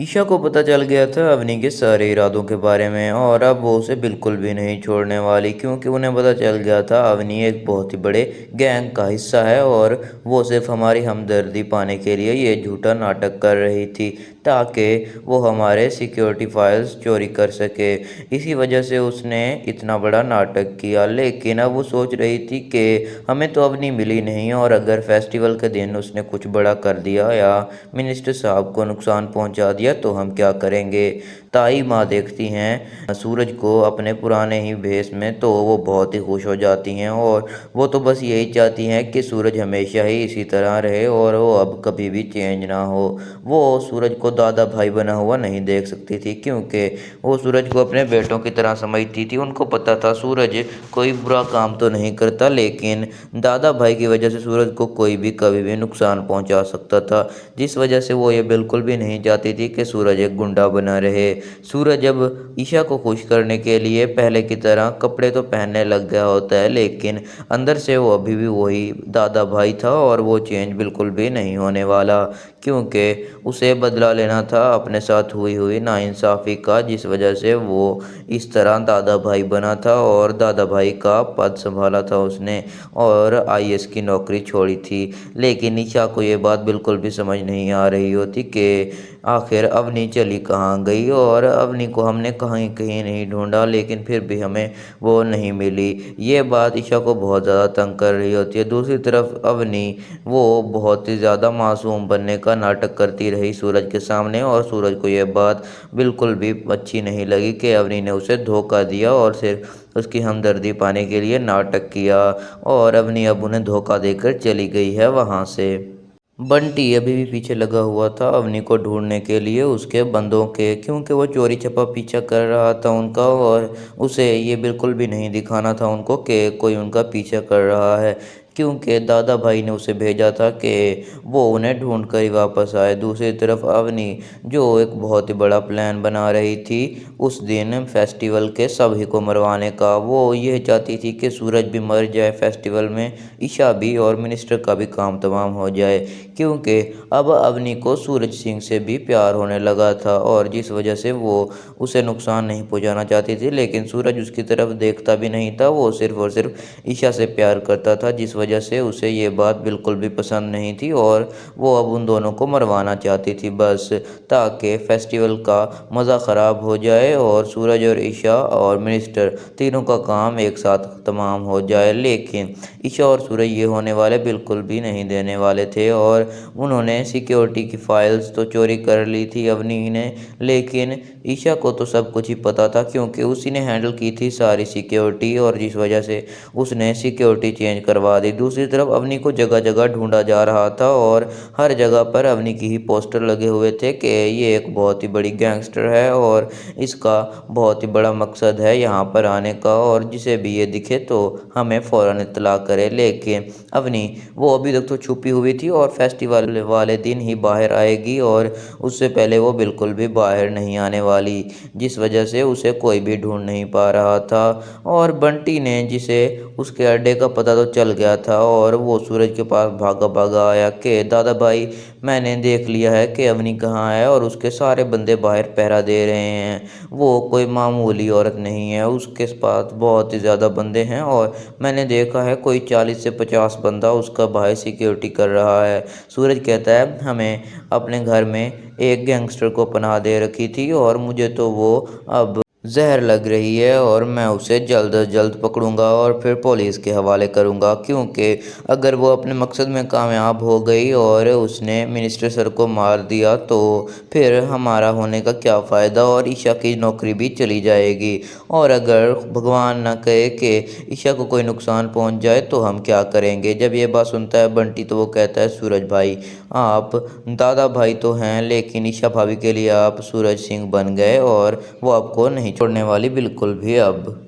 ईशा को पता चल गया था अवनी के सारे इरादों के बारे में और अब वो उसे बिल्कुल भी नहीं छोड़ने वाली, क्योंकि उन्हें पता चल गया था अवनी एक बहुत ही बड़े गैंग का हिस्सा है और वो सिर्फ हमारी हमदर्दी पाने के लिए ये झूठा नाटक कर रही थी ताकि वो हमारे सिक्योरिटी फाइल्स चोरी कर सके। इसी वजह से उसने इतना बड़ा नाटक किया, लेकिन अब वो सोच रही थी कि हमें तो अवनी मिली नहीं और अगर फेस्टिवल के दिन उसने कुछ बड़ा कर दिया या मिनिस्टर साहब को नुकसान पहुंचा दिया तो हम क्या करेंगे। ताई माँ देखती हैं सूरज को अपने पुराने ही भेष में तो वो बहुत ही खुश हो जाती हैं और वो तो बस यही चाहती हैं कि सूरज हमेशा ही इसी तरह रहे और वो अब कभी भी चेंज ना हो। वो सूरज को दादा भाई बना हुआ नहीं देख सकती थी, क्योंकि वो सूरज को अपने बेटों की तरह समझती थी। उनको पता था सूरज कोई बुरा काम तो नहीं करता, लेकिन दादा भाई की वजह से सूरज को कोई भी कभी भी नुकसान पहुंचा सकता था, जिस वजह से वो ये बिल्कुल भी नहीं चाहती थी कि सूरज एक गुंडा बना रहे। सूरज अब ईशा को खुश करने के लिए पहले की तरह कपड़े तो पहनने लग गया होता है, लेकिन अंदर से वो अभी भी वही दादा भाई था और वो चेंज बिल्कुल भी नहीं होने वाला, क्योंकि उसे बदला लेना था अपने साथ हुई हुई नाइंसाफ़ी का, जिस वजह से वो इस तरह दादा भाई बना था और दादा भाई का पद संभाला था उसने और आईएएस की नौकरी छोड़ी थी। लेकिन ईशा को ये बात बिल्कुल भी समझ नहीं आ रही होती कि आखिर अवनी चली कहाँ गई और अवनी को हमने कहीं कहीं नहीं ढूंढा, लेकिन फिर भी हमें वो नहीं मिली। ये बात ईशा को बहुत ज़्यादा तंग कर रही होती है। दूसरी तरफ अवनी वो बहुत ही ज़्यादा मासूम बनने का नाटक करती रही सूरज के सामने और सूरज को यह बात बिल्कुल भी अच्छी नहीं लगी कि अवनी ने उसे धोखा दिया और सिर्फ उसकी हमदर्दी पाने के लिए नाटक किया और अवनी अब उन्हें धोखा देकर चली गई है वहाँ से। बंटी अभी भी पीछे लगा हुआ था अवनी को ढूंढने के लिए उसके बंदों के, क्योंकि वो चोरी छपा पीछा कर रहा था उनका और उसे ये बिल्कुल भी नहीं दिखाना था उनको कि कोई उनका पीछा कर रहा है, क्योंकि दादा भाई ने उसे भेजा था कि वो उन्हें ढूंढ कर ही वापस आए। दूसरी तरफ अवनी जो एक बहुत ही बड़ा प्लान बना रही थी उस दिन फेस्टिवल के सभी को मरवाने का, वो यह चाहती थी कि सूरज भी मर जाए फेस्टिवल में, ईशा भी और मिनिस्टर का भी काम तमाम हो जाए, क्योंकि अब अवनी को सूरज सिंह से भी प्यार होने लगा था और जिस वजह से वो उसे नुकसान नहीं पहुंचाना चाहती थी। लेकिन सूरज उसकी तरफ देखता भी नहीं था, वो सिर्फ और सिर्फ ईशा से प्यार करता था, जिस वजह से उसे ये बात बिल्कुल भी पसंद नहीं थी और वो अब उन दोनों को मरवाना चाहती थी बस ताकि फेस्टिवल का मज़ा ख़राब हो जाए और सूरज और ईशा और मिनिस्टर तीनों का काम एक साथ तमाम हो जाए। लेकिन ईशा और सूरज ये होने वाले बिल्कुल भी नहीं देने वाले थे और उन्होंने सिक्योरिटी की फाइल्स तो चोरी कर ली थी अवनी ने, लेकिन ईशा को तो सब कुछ ही पता था क्योंकि उसी ने हैंडल की थी सारी सिक्योरिटी और जिस वजह से उसने सिक्योरिटी चेंज करवा दी। दूसरी तरफ अवनी को जगह जगह ढूंढा जा रहा था और हर जगह पर अवनी की ही पोस्टर लगे हुए थे कि ये एक बहुत ही बड़ी गैंगस्टर है और इसका बहुत ही बड़ा मकसद है यहाँ पर आने का और जिसे भी ये दिखे तो हमें फ़ौरन इत्तला करे। लेकिन अवनी वो अभी तक तो छुपी हुई थी और फेस्टिवल वाले दिन ही बाहर आएगी और उससे पहले वो बिल्कुल भी बाहर नहीं आने वाली, जिस वजह से उसे कोई भी ढूंढ नहीं पा रहा था। और बंटी ने जिसे उसके अड्डे का पता तो चल गया था और वो सूरज के पास भागा भागा आया कि दादा भाई मैंने देख लिया है कि अवनी कहाँ है और उसके सारे बंदे बाहर पहरा दे रहे हैं। वो कोई मामूली औरत नहीं है, उसके पास बहुत ही ज़्यादा बंदे हैं और मैंने देखा है कोई 40 से 50 बंदा उसका बाहर सिक्योरिटी कर रहा है। सूरज कहता है हमें अपने घर में एक गैंगस्टर को पनाह दे रखी थी और मुझे तो वो अब जहर लग रही है और मैं उसे जल्द अज जल्द पकड़ूंगा और फिर पुलिस के हवाले करूंगा, क्योंकि अगर वो अपने मकसद में कामयाब हो गई और उसने मिनिस्टर सर को मार दिया तो फिर हमारा होने का क्या फ़ायदा और ईशा की नौकरी भी चली जाएगी। और अगर भगवान ना करे कि ईशा को कोई नुकसान पहुंच जाए तो हम क्या करेंगे। जब ये बात सुनता है बंटी तो वो कहता है सूरज भाई आप दादा भाई तो हैं, लेकिन ईशा भाभी के लिए आप सूरज सिंह बन गए और वो आपको नहीं छोड़ने वाली बिल्कुल भी अब।